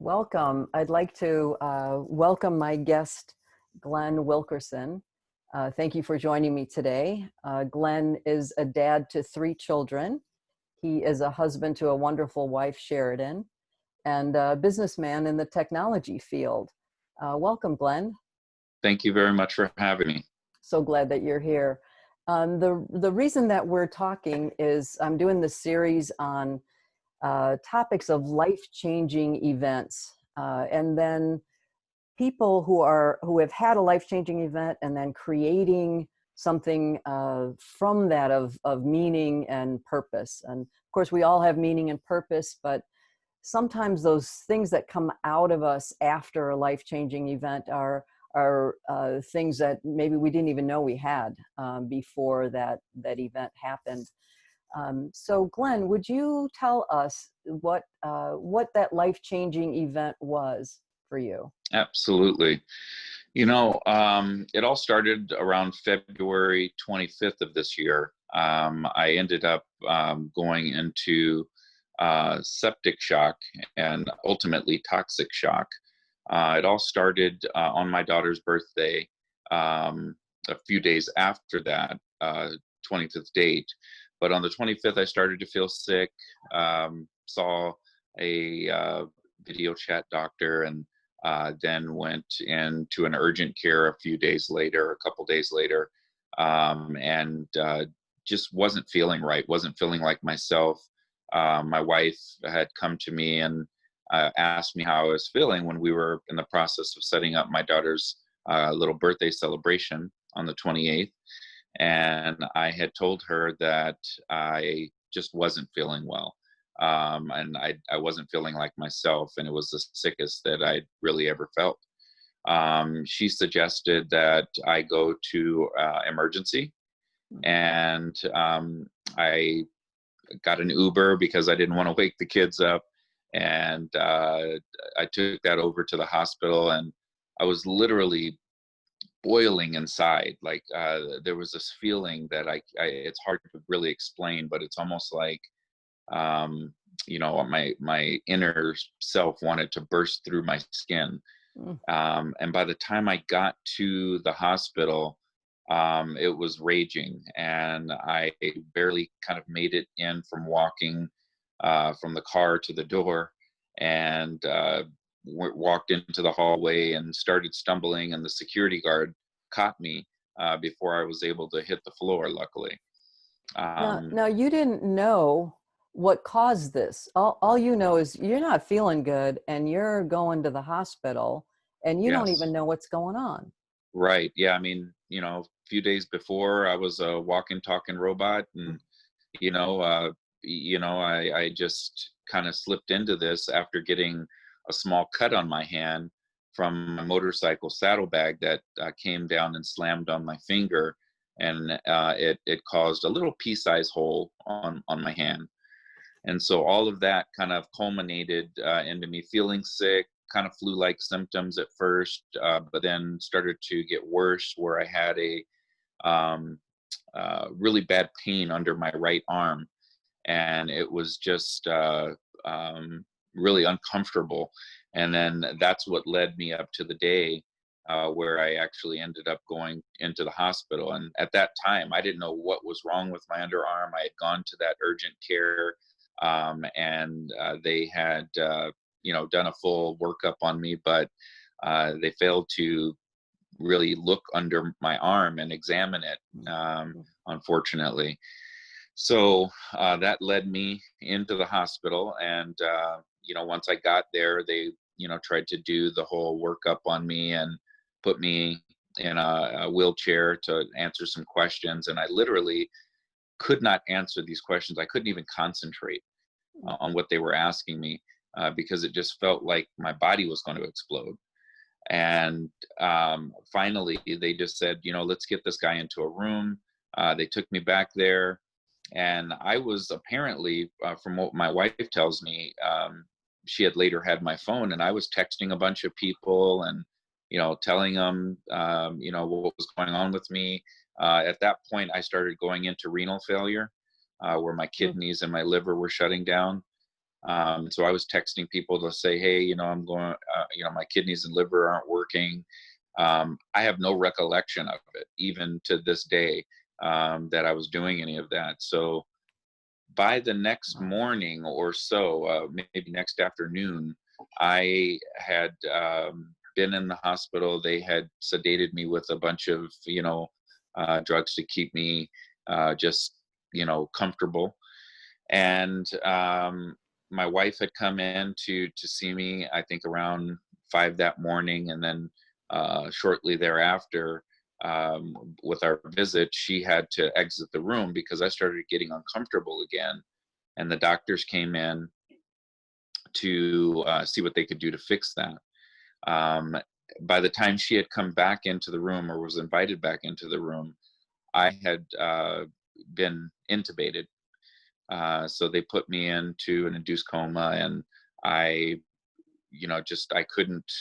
Welcome. I'd like to welcome my guest, Glenn Wilkerson. Thank you for joining me today. Glenn is a dad to 3 children. He is a husband to a wonderful wife, Sheridan, and a businessman in the technology field. Welcome, Glenn. Thank you very much for having me. So glad that you're here. The reason that we're talking is I'm doing this series on topics of life-changing events, and then people who have had a life-changing event and then creating something from that of meaning and purpose. And of course, we all have meaning and purpose, but sometimes those things that come out of us after a life-changing event are things that maybe we didn't even know we had before that event happened. So Glenn, would you tell us what that life-changing event was for you? Absolutely. It all started around February 25th of this year. I ended up going into septic shock and ultimately toxic shock. It all started on my daughter's birthday, a few days after that 25th date. But on the 25th, I started to feel sick, saw a video chat doctor, and then went into an urgent care a couple days later, and just wasn't feeling right, wasn't feeling like myself. My wife had come to me and asked me how I was feeling when we were in the process of setting up my daughter's little birthday celebration on the 28th. And I had told her that I just wasn't feeling well. And I wasn't feeling like myself, and it was the sickest that I'd really ever felt. She suggested that I go to emergency, and I got an Uber because I didn't want to wake the kids up. And I took that over to the hospital, and I was literally boiling inside. Like there was this feeling that it's hard to really explain, but it's almost like my inner self wanted to burst through my skin. And by the time I got to the hospital, it was raging, and I barely kind of made it in from walking from the car to the door, and walked into the hallway and started stumbling, and the security guard caught me before I was able to hit the floor, luckily. Now you didn't know what caused this. All you know is you're not feeling good and you're going to the hospital and you don't even know what's going on. Right. Yeah. I mean, a few days before I was a walking, talking robot, and, I just kind of slipped into this after getting a small cut on my hand from a motorcycle saddlebag that came down and slammed on my finger, and it caused a little pea-sized hole on my hand. And so all of that kind of culminated into me feeling sick, kind of flu-like symptoms at first, but then started to get worse, where I had a really bad pain under my right arm, and it was just really uncomfortable. And then that's what led me up to the day where I actually ended up going into the hospital. And at that time, I didn't know what was wrong with my underarm. I had gone to that urgent care, and they had, done a full workup on me, but they failed to really look under my arm and examine it, unfortunately. So that led me into the hospital, and once I got there, they tried to do the whole workup on me and put me in a wheelchair to answer some questions, and I literally could not answer these questions. I couldn't even concentrate on what they were asking me because it just felt like my body was going to explode. And finally, they just said, let's get this guy into a room. They took me back there. And I was apparently, from what my wife tells me, she had later had my phone, and I was texting a bunch of people and, telling them, what was going on with me. At that point, I started going into renal failure, where my kidneys and my liver were shutting down. So I was texting people to say, hey, I'm going, my kidneys and liver aren't working. I have no recollection of it, even to this day, that I was doing any of that. So by the next Wow. morning or so, maybe next afternoon, I had been in the hospital. They had sedated me with a bunch of, drugs to keep me just, comfortable. And my wife had come in to see me, I think around 5 that morning, and then shortly thereafter, with our visit, she had to exit the room because I started getting uncomfortable again, and the doctors came in to see what they could do to fix that. Um, by the time she had come back into the room, or was invited back into the room, I had been intubated. So they put me into an induced coma, and I, I couldn't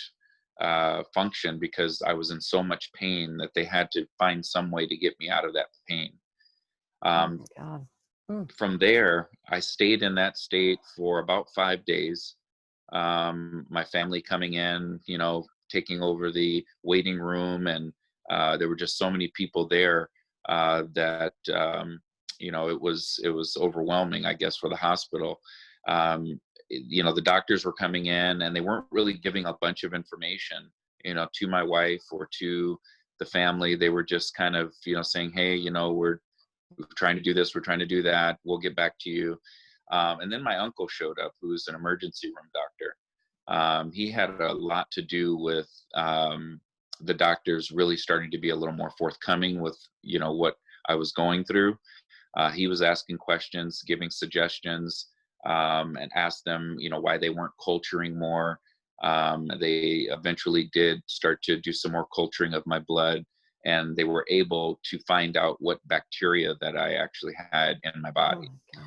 function because I was in so much pain that they had to find some way to get me out of that pain. Oh Um, my God. Mm. from there, I stayed in that state for about 5 days. My family coming in, taking over the waiting room, and there were just so many people there that it was overwhelming, I guess, for the hospital. The doctors were coming in, and they weren't really giving a bunch of information, to my wife or to the family. They were just kind of, saying, hey, we're trying to do this, we're trying to do that, we'll get back to you. And then my uncle showed up, who's an emergency room doctor. He had a lot to do with the doctors really starting to be a little more forthcoming with, what I was going through. He was asking questions, giving suggestions, and asked them, why they weren't culturing more. They eventually did start to do some more culturing of my blood, and they were able to find out what bacteria that I actually had in my Oh body. my gosh.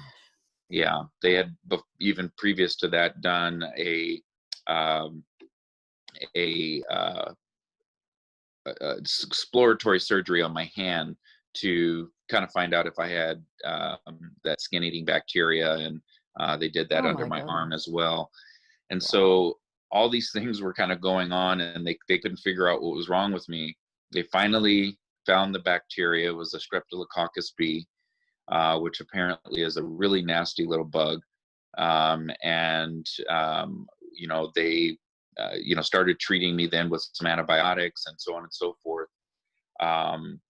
Yeah, they had even previous to that done um, a exploratory surgery on my hand to kind of find out if I had that skin eating bacteria, and they did that Oh under my my arm goodness. as well. And Wow. so all these things were kind of going on, and they couldn't figure out what was wrong with me. They finally found the bacteria. It was a streptococcus b, which apparently is a really nasty little bug. And they started treating me then with some antibiotics and so on and so forth. um,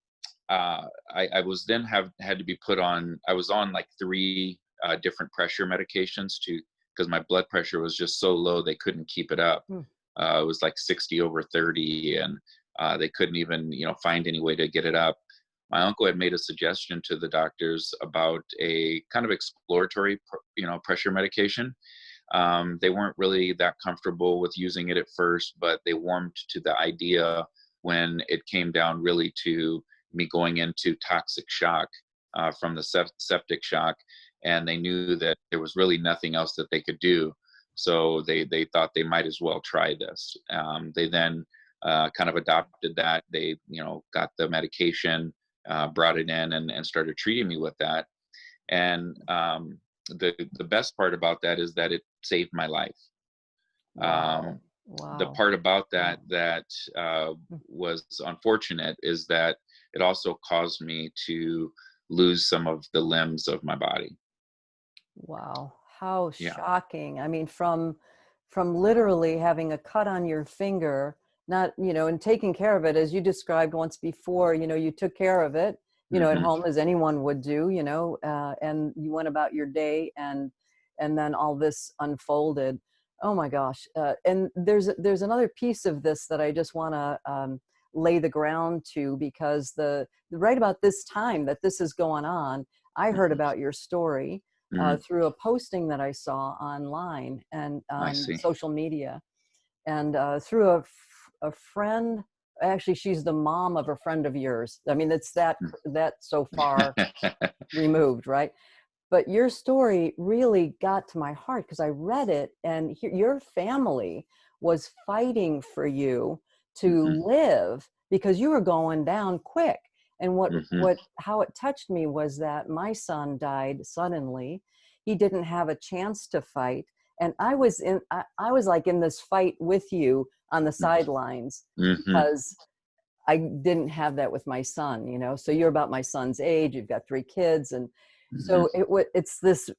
I was then had to be put on. I was on like three different pressure medications to because my blood pressure was just so low they couldn't keep it up. Hmm. It was like 60/30, and they couldn't even find any way to get it up. My uncle had made a suggestion to the doctors about a kind of exploratory pressure medication. They weren't really that comfortable with using it at first, but they warmed to the idea when it came down really to me going into toxic shock from the septic shock, and they knew that there was really nothing else that they could do. So they thought they might as well try this. They then kind of adopted that. They got the medication, brought it in, and started treating me with that. And the best part about that is that it saved my life. Um, Wow. the Wow. part about Mm. that Mm. was unfortunate is that it also caused me to lose some of the limbs of my body. Wow. How Yeah. shocking. I mean, from literally having a cut on your finger, not, and taking care of it as you described once before, you took care of it, at Hmm. home as anyone would do, and you went about your day, and then all this unfolded. Oh my gosh. And there's another piece of this that I just want to lay the ground to, because right about this time that this is going on, I heard Hmm. about your story Hmm. through a posting that I saw online and I on see. social media, and through a friend. Actually, she's the mom of a friend of yours. I mean, it's that so far removed, right? But your story really got to my heart because I read it, and your family was fighting for you to Hmm. live because you were going down quick. And Hmm. how it touched me was that my son died suddenly. He didn't have a chance to fight. And I was like in this fight with you on the sidelines Mm-hmm. because I didn't have that with my son, you know. So you're about my son's age, you've got 3 kids, and Mm-hmm. so it's this,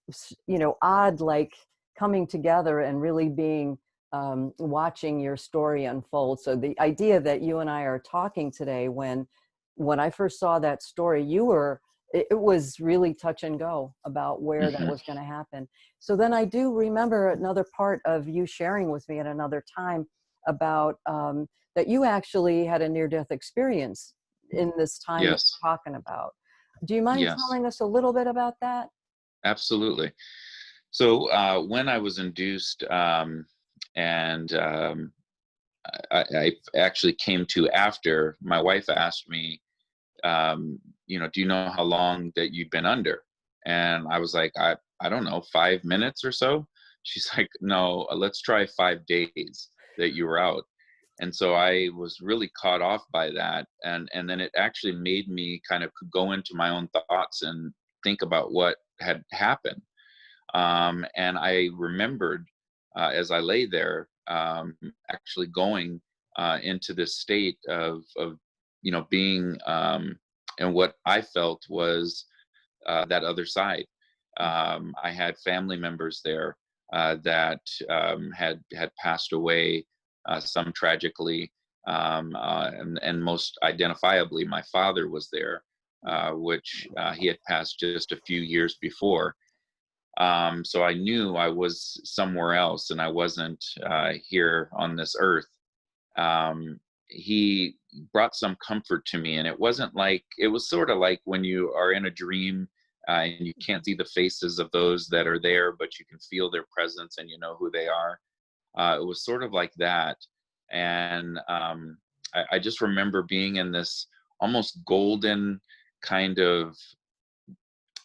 you know, odd, like, coming together and really being watching your story unfold. So the idea that you and I are talking today, when I first saw that story, it was really touch and go about where that Mm-hmm. was going to happen. So then I do remember another part of you sharing with me at another time about that you actually had a near-death experience in this time that Yes. we're talking about. Do you mind Yes, telling us a little bit about that? absolutely. So when I was induced, and I actually came to after, my wife asked me, do you know how long that you've been under? And I was like, I don't know, 5 minutes or so. She's like, no, let's try 5 days that you were out. And so I was really caught off by that. And then it actually made me kind of go into my own thoughts and think about what had happened. And I remembered as I lay there, actually going into this state of being, and what I felt was that other side. I had family members there that had passed away, some tragically, and most identifiably, my father was there, which he had passed just a few years before. So I knew I was somewhere else and I wasn't here on this earth. He brought some comfort to me, and it wasn't like, it was sort of like when you are in a dream and you can't see the faces of those that are there, but you can feel their presence and you know who they are. It was sort of like that. And I just remember being in this almost golden kind of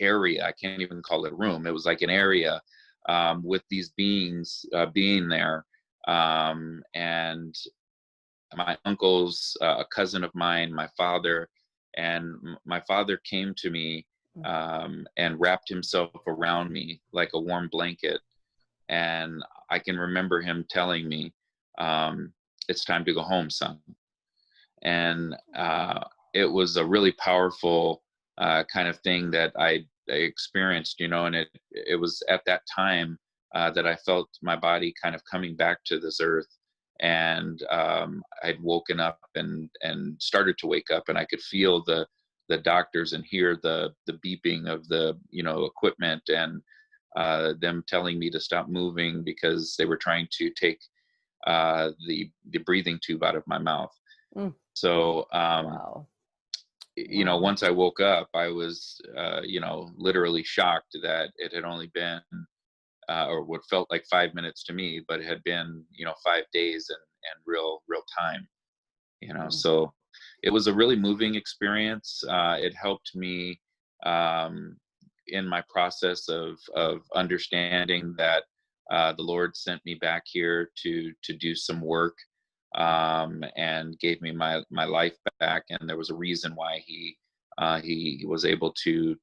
area. I can't even call it a room. It was like an area with these beings being there. And my uncles, a cousin of mine, my father, and my father came to me and wrapped himself around me like a warm blanket. And I can remember him telling me, it's time to go home, son. And it was a really powerful kind of thing that I experienced, and it was at that time that I felt my body kind of coming back to this earth. And I'd woken up and started to wake up, and I could feel the doctors and hear the beeping of the equipment, and them telling me to stop moving because they were trying to take the breathing tube out of my mouth. Mm. So, Wow. Wow. once I woke up, I was, literally shocked that it had only been, or what felt like 5 minutes to me, but it had been, 5 days and real time, Mm. so it was a really moving experience. It helped me, in my process of understanding that, the Lord sent me back here to do some work, and gave me my life back. And there was a reason why he was able to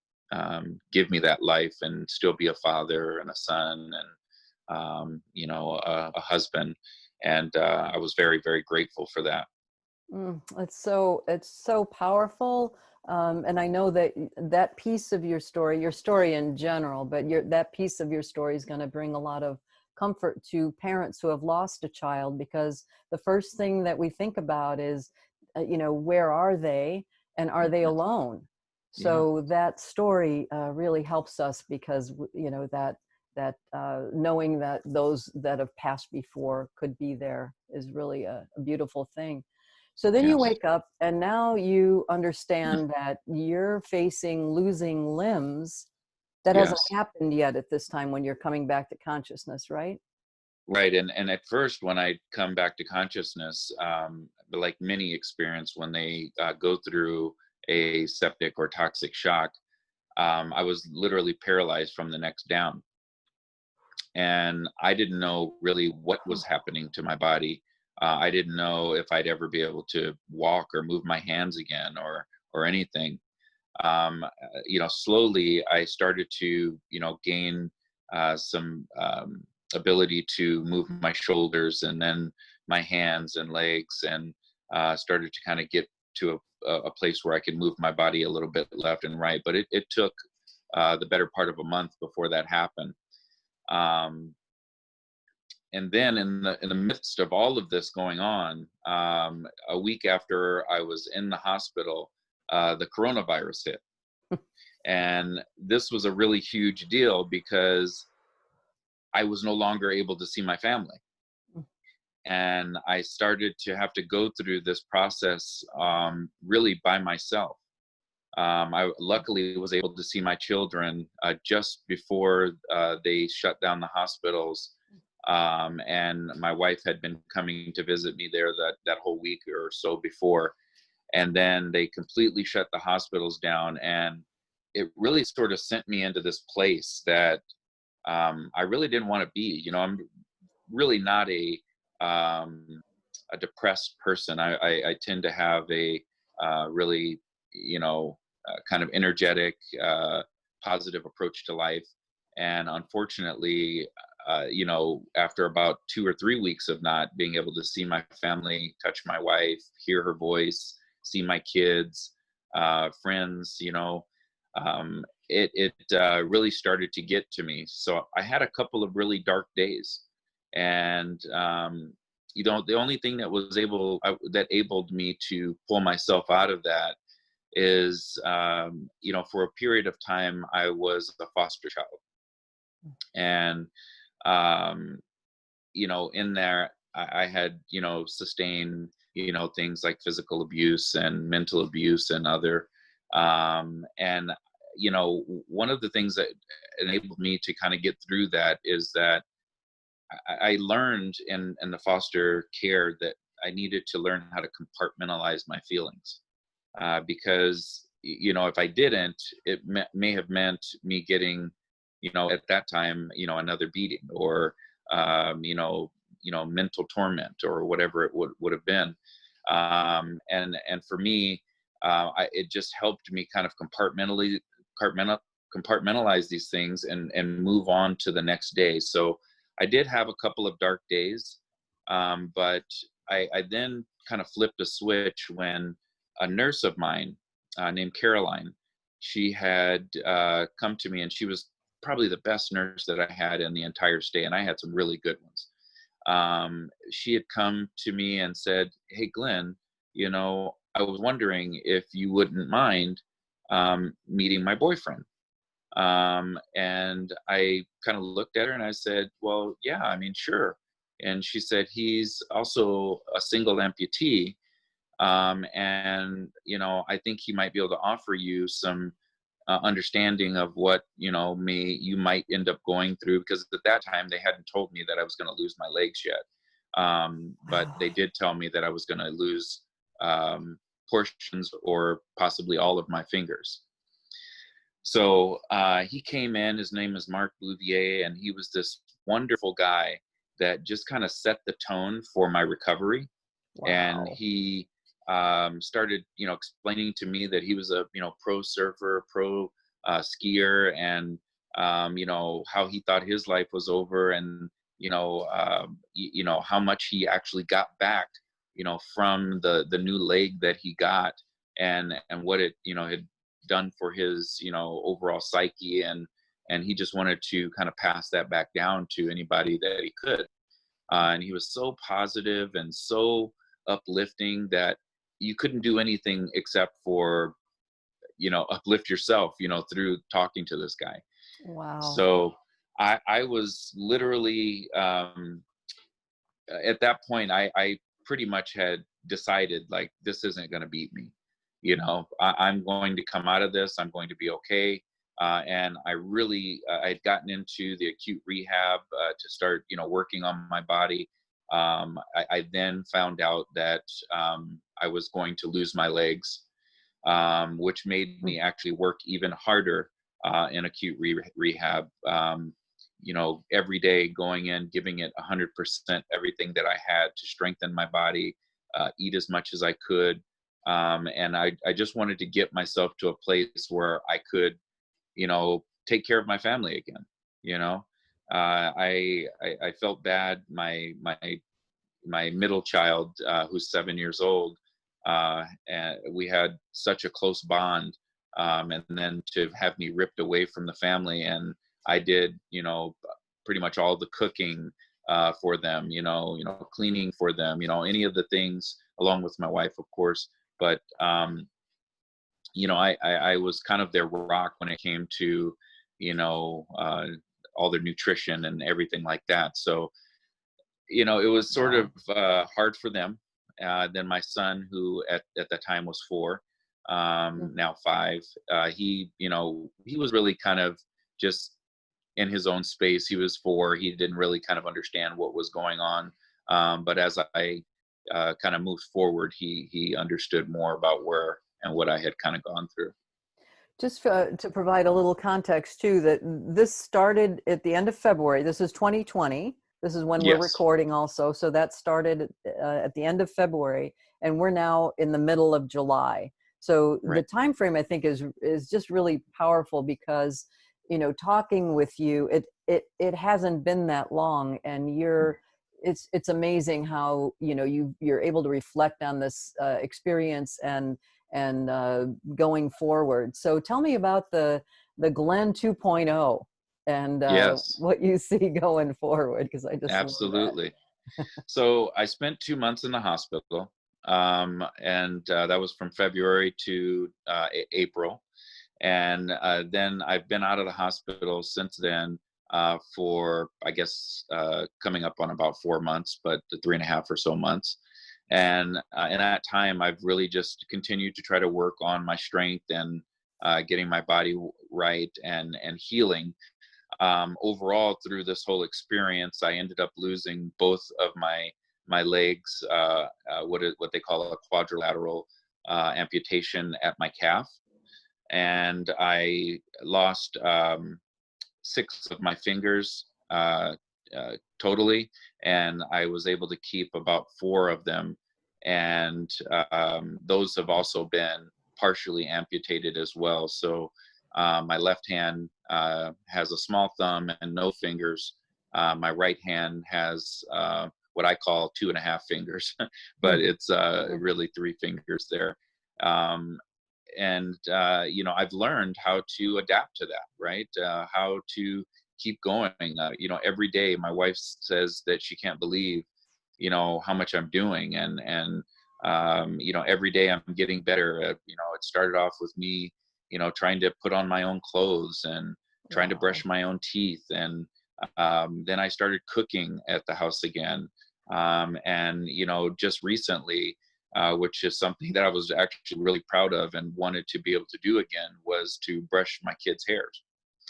give me that life and still be a father and a son and a husband. And I was very, very grateful for that. It's so powerful, and I know that that piece of your story in general, but that piece of your story is going to bring a lot of comfort to parents who have lost a child, because the first thing that we think about is, where are they, and are they Mhm. alone? Yeah. So that story really helps us, because that knowing that those that have passed before could be there is really a beautiful thing. So then you Yes. wake up and now you understand that you're facing losing limbs. That hasn't Yes. happened yet at this time when you're coming back to consciousness, right? Right. And at first, when I come back to consciousness, like many experience when they go through a septic or toxic shock, I was literally paralyzed from the neck down. And I didn't know really what was happening to my body. I didn't know if I'd ever be able to walk or move my hands again, or anything. Slowly I started to, gain some ability to move my shoulders and then my hands and legs, and started to kind of get to a place where I could move my body a little bit left and right. But it took the better part of a month before that happened. Um, and then in the midst of all of this going on, a week after I was in the hospital, the coronavirus hit. And this was a really huge deal because I was no longer able to see my family. And I started to have to go through this process really by myself. I luckily was able to see my children just before they shut down the hospitals. And my wife had been coming to visit me there that whole week or so before. And then they completely shut the hospitals down. And it really sort of sent me into this place that I really didn't want to be. You know, I'm really not a depressed person. I tend to have a really, kind of energetic, positive approach to life. And unfortunately, after about 2 or 3 weeks of not being able to see my family, touch my wife, hear her voice, see my kids, friends, it really started to get to me. So I had a couple of really dark days, and the only thing that was that enabled me to pull myself out of that is, for a period of time I was a foster child, and in there I had sustained things like physical abuse and mental abuse and other, and one of the things that enabled me to kind of get through that is that I learned in the foster care that I needed to learn how to compartmentalize my feelings, because if I didn't, it may have meant me getting at that time another beating, or mental torment, or whatever it would have been, and for me, it just helped me kind of compartmentalize these things and move on to the next day. So I did have a couple of dark days, but I then kind of flipped a switch when a nurse of mine named Caroline, she had come to me, and she was probably the best nurse that I had in the entire state, and I had some really good ones. She had come to me and said, "Hey, Glenn, I was wondering if you wouldn't mind meeting my boyfriend." And I kind of looked at her and I said, "Well, yeah, I mean, sure." And she said, "He's also a single amputee. And, I think he might be able to offer you some understanding of what, you might end up going through." Because at that time they hadn't told me that I was going to lose my legs yet. But Wow. they did tell me that I was going to lose portions or possibly all of my fingers. So he came in, his name is Mark Bouvier, and he was this wonderful guy that just kind of set the tone for my recovery. And Wow. he started, explaining to me that he was a, pro surfer, pro skier, and, how he thought his life was over, and, how much he actually got back, from the new leg that he got, and what it, had done for his overall psyche, and he just wanted to kind of pass that back down to anybody that he could, and he was so positive and so uplifting that you couldn't do anything except for uplift yourself through talking to this guy. Wow. So I was literally, at that point, I pretty much had decided, like, this isn't going to beat me. I'm going to come out of this. I'm going to be okay. And I really, I'd gotten into the acute rehab to start, working on my body. I then found out that I was going to lose my legs, which made Mm. me actually work even harder in acute rehab. Every day going in, giving it 100%, everything that I had to strengthen my body, eat as much as I could. And I just wanted to get myself to a place where I could, take care of my family again, you know? I felt bad. My middle child, who's 7 years old, and we had such a close bond, and then to have me ripped away from the family, and I did, pretty much all the cooking for them, cleaning for them, any of the things, along with my wife, of course. But I was kind of their rock when it came to, all their nutrition and everything like that. So it was sort Yeah. of hard for them. Then my son, who at the time was 4, Mm. now 5, he was really kind of just in his own space. He was 4. He didn't really kind of understand what was going on. But as I kind of moved forward, he understood more about where and what I had kind of gone through. Just to provide a little context too, that this started at the end of February. This is 2020. This is when we're Yes, recording also. So that started at the end of February, and we're now in the middle of July. So the right. time frame, I think, is just really powerful because, talking with you, it hasn't been that long, and it's amazing how, you're able to reflect on this experience and going forward. So tell me about the Glenn 2.0 and Yes, what you see going forward, because I just love that. absolutely. So I spent 2 months in the hospital, and that was from February to April. And then I've been out of the hospital since then, for, I guess, coming up on about 4 months, but 3.5 or so months. And in that time, I've really just continued to try to work on my strength and getting my body right and healing. Overall, through this whole experience, I ended up losing both of my legs, what they call a quadrilateral amputation at my calf, and I lost 6 of my fingers, totally, and I was able to keep about 4 of them, and those have also been partially amputated as well. So my left hand has a small thumb and no fingers. My right hand has what I call 2.5 fingers, but it's really 3 fingers there. Um, and I've learned how to adapt to that, right? How to keep going. Every day my wife says that she can't believe how much I'm doing, and every day I'm getting better. It started off with me trying to put on my own clothes and trying to Wow. brush my own teeth, and then I started cooking at the house again. And just recently, which is something that I was actually really proud of and wanted to be able to do again, was to brush my kids' hairs.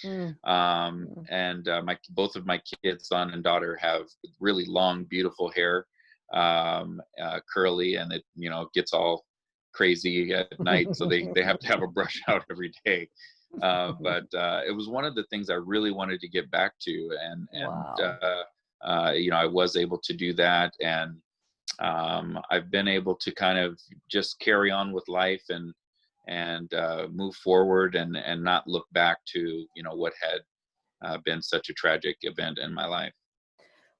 Mm, mm. And my both of my kids, son and daughter, have really long, beautiful hair, curly, and it gets all crazy at night, so they have to have a brush out every day. But it was one of the things I really wanted to get back to, and Wow. I was able to do that, and I've been able to kind of just carry on with life and move forward and not look back to what had been such a tragic event in my life.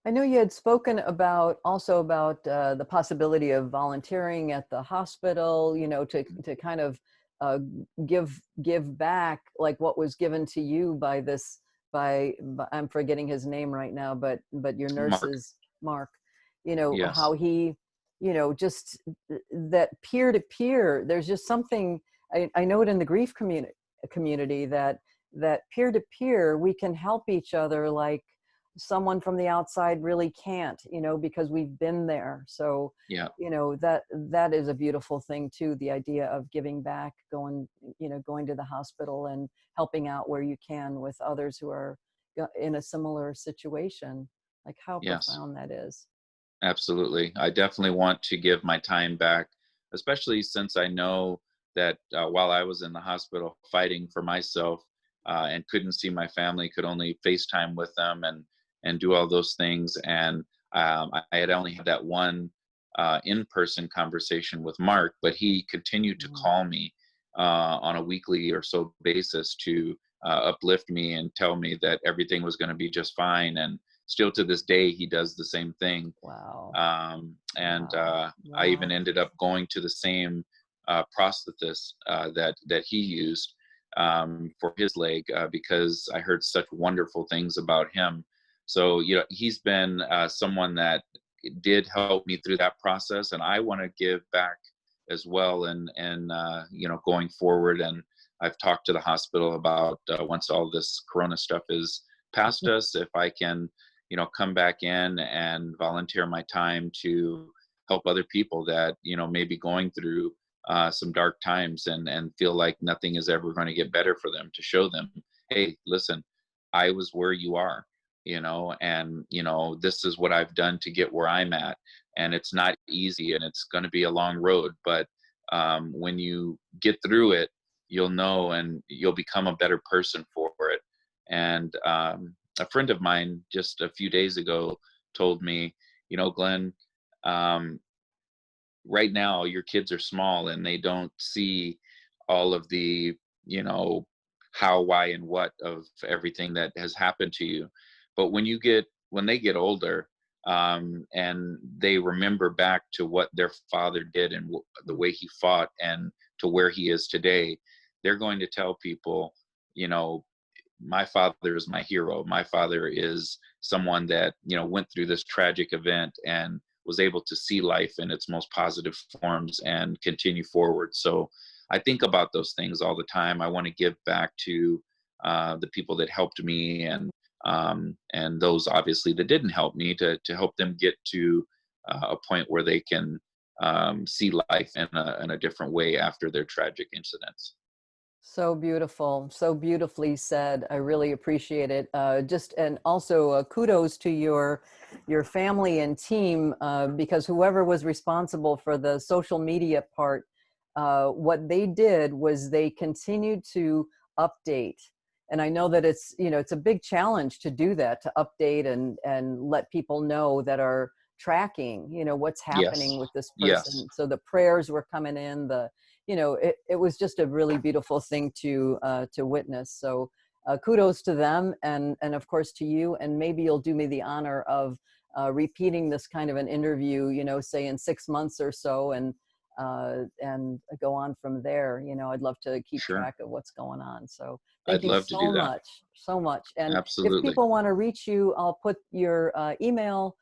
I know you had spoken about the possibility of volunteering at the hospital, to kind of uh, give back like what was given to you by I'm forgetting his name right now, but your Mark, nurses, Mark, yes, how he, just that peer to peer. There's just something I know it in the grief community that peer to peer we can help each other like someone from the outside really can't, because we've been there. So, yeah, that is a beautiful thing too. The idea of giving back, going to the hospital and helping out where you can with others who are in a similar situation. Like how yes. profound that is. Absolutely. I definitely want to give my time back, especially since I know that while I was in the hospital fighting for myself, and couldn't see my family, could only FaceTime with them and do all those things. And I had only had that one in-person conversation with Mark, but he continued to Mm. call me on a weekly or so basis to uplift me and tell me that everything was going to be just fine. And still to this day, he does the same thing. Wow. I even Wow. ended up going to the same prosthetist that he used for his leg because I heard such wonderful things about him. So, you know, he's been someone that did help me through that process, and I want to give back as well. And you know, going forward, and I've talked to the hospital about once all this Corona stuff is past us, if I can, you know, come back in and volunteer my time to help other people that, you know, may be going through some dark times and feel like nothing is ever going to get better for them, to show them, hey, listen, I was where you are, you know, and, you know, this is what I've done to get where I'm at. And it's not easy, and it's going to be a long road, but when you get through it, you'll know, and you'll become a better person for it. And a friend of mine just a few days ago told me, you know, Glenn, um, right now your kids are small and they don't see all of the, you know, how, why, and what of everything that has happened to you. But when they get older, and they remember back to what their father did and the way he fought and to where he is today, they're going to tell people, you know, my father is my hero. My father is someone that, you know, went through this tragic event and was able to see life in its most positive forms and continue forward. So I think about those things all the time. I want to give back to the people that helped me, and those obviously that didn't help me, to help them get to a point where they can see life in a different way after their tragic incidents. So beautiful, so beautifully said. I really appreciate it. And also kudos to your family and team, because whoever was responsible for the social media part, what they did was they continued to update. And I know that it's, you know, it's a big challenge to do that, to update and let people know that are tracking, you know, what's Yes. happening with this Yes. person. So the prayers were coming in, you know, it was just a really beautiful thing to witness. So kudos to them, and of course to you. And maybe you'll do me the honor of repeating this kind of an interview, you know, say in 6 months or so, and go on from there. You know, I'd love to keep Sure. track of what's going on. So thank I'd you love to do that. so much. And if Absolutely. people want to reach you, I'll put your email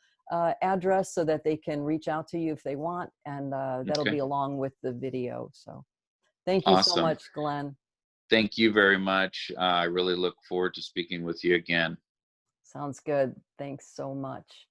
address so that they can reach out to you if they want, and that'll Okay. be along with the video. So thank you so Awesome. much, Glenn. Thank you very much. I really look forward to speaking with you again. Sounds good. Thanks so much.